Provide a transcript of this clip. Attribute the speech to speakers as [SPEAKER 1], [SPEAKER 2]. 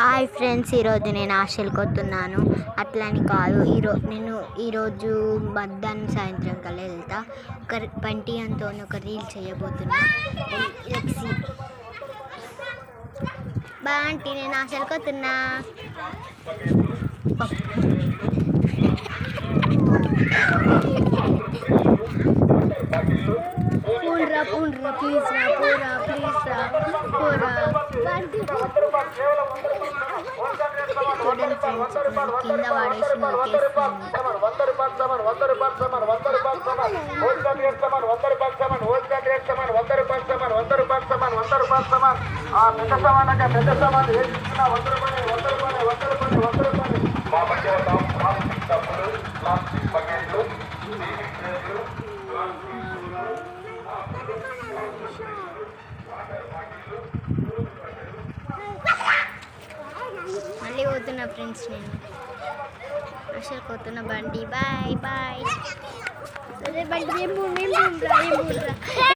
[SPEAKER 1] Hi friends, ఈరోజు నేను హాస్టల్కి వస్తున్నాను. అట్లని కాదు, ఈరోజు మధ్యాహ్నం సాయంత్రం కల్లా వెళ్తా. ఒక బంటి అంతో ఒక రీల్ చేయబోతున్నా. బాంటి నేను హాస్టల్కి వస్తున్నా. పూండ్రా ప్లీజ్ రా, పోరా ప్లీజ్ రా, పోరా. చూడండి ఫ్రెండ్స్, కింద వాడేసి నూకేస్తుంది. మళ్ళీ పోతున్నా ఫ్రెండ్స్, నేను అసలు పోతున్నా. బండి బాయ్ బాయ్. అదే బండి ఏం